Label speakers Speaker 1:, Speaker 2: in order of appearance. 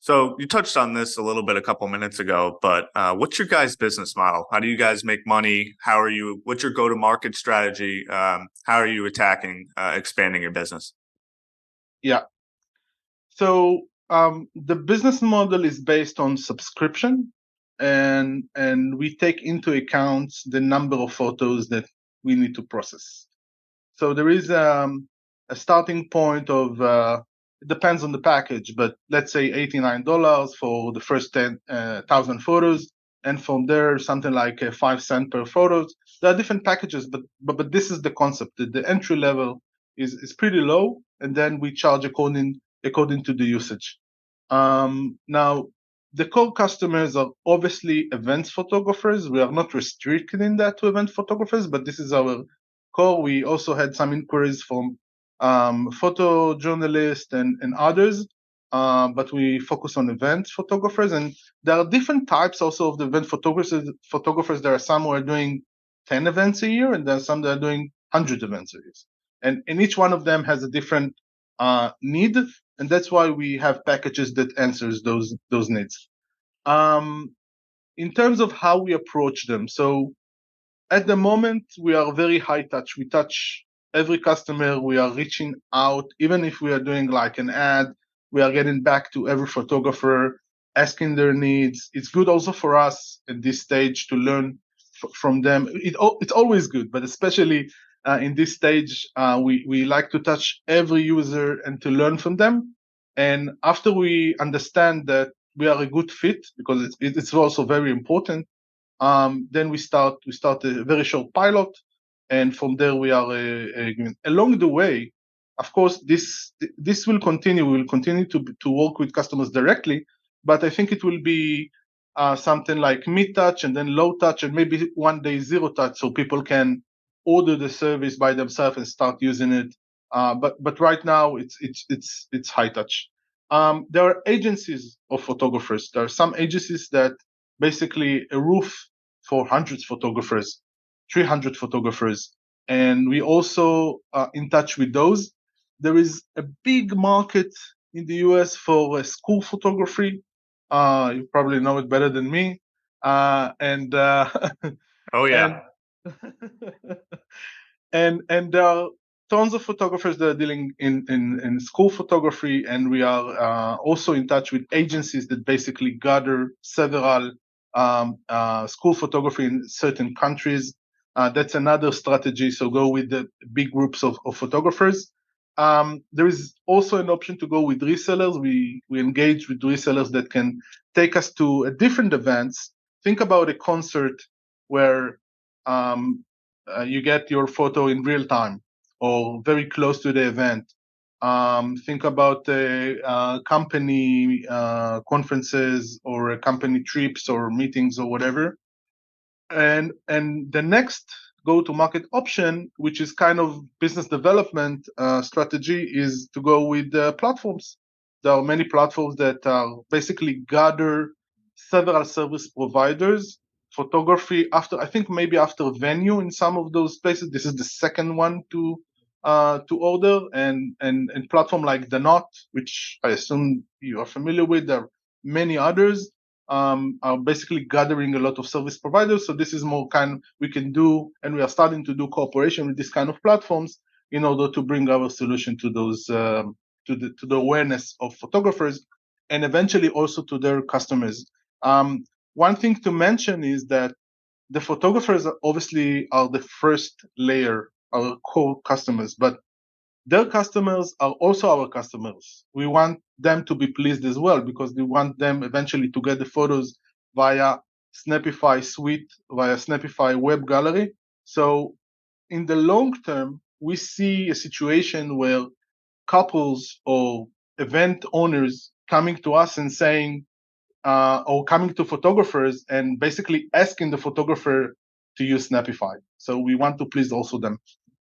Speaker 1: So you touched on this a little bit a couple minutes ago, but what's your guys' business model? How do you guys make money? How are you? What's your go-to-market strategy? How are you attacking expanding your business?
Speaker 2: Yeah. So the business model is based on subscription, and we take into account the number of photos that we need to process. So there is a starting point of it depends on the package, but let's say $89 for the first 10,000 photos, and from there something like 5 cents per photo. There are different packages, but this is the concept. The entry level is pretty low, and then we charge according to the usage. Now, the core customers are obviously event photographers. We are not restricting that to event photographers, but this is our core. We also had some inquiries from photojournalists and others, but we focus on event photographers. And there are different types also of the event photographers. There are some who are doing 10 events a year, and there are some that are doing 100 events a year. And each one of them has a different need, and that's why we have packages that answers those needs. In terms of how we approach them, so at the moment we are very high touch. We touch every customer. We are reaching out, even if we are doing like an ad. We are getting back to every photographer, asking their needs. It's good also for us at this stage to learn from them. It's always good, but especially in this stage, we like to touch every user and to learn from them. And after we understand that we are a good fit, because it's also very important, then we start a very short pilot, and from there we are along the way. Of course, this will continue. We will continue to work with customers directly, but I think it will be something like mid touch and then low touch, and maybe one day zero touch, so people can order the service by themselves and start using it. But right now it's high touch. There are agencies of photographers. There are some agencies that basically a roof for hundreds photographers, 300 photographers, and we also are in touch with those. There is a big market in the US for school photography. You probably know it better than me. And
Speaker 1: Oh
Speaker 2: and
Speaker 1: yeah.
Speaker 2: and there are tons of photographers that are dealing in school photography, and we are also in touch with agencies that basically gather several school photography in certain countries. That's another strategy. So go with the big groups of photographers. There is also an option to go with resellers. We engage with resellers that can take us to a different events. Think about a concert where you get your photo in real time or very close to the event. Think about company conferences or company trips or meetings or whatever. And the next go-to-market option, which is kind of business development strategy, is to go with platforms. There are many platforms that basically gather several service providers, photography. I think maybe after venue in some of those places, this is the second one to order, and platform like the Knot, which I assume you are familiar with. There are many others. Are basically gathering a lot of service providers. So this is more kind we can do, and we are starting to do cooperation with this kind of platforms in order to bring our solution to those to the awareness of photographers, and eventually also to their customers. One thing to mention is that the photographers obviously are the first layer, our core customers, but their customers are also our customers. We want them to be pleased as well, because we want them eventually to get the photos via Snapify Suite, via Snapify Web Gallery. So in the long term, we see a situation where couples or event owners coming to us and saying, or coming to photographers and basically asking the photographer to use Snapify. So we want to please also them.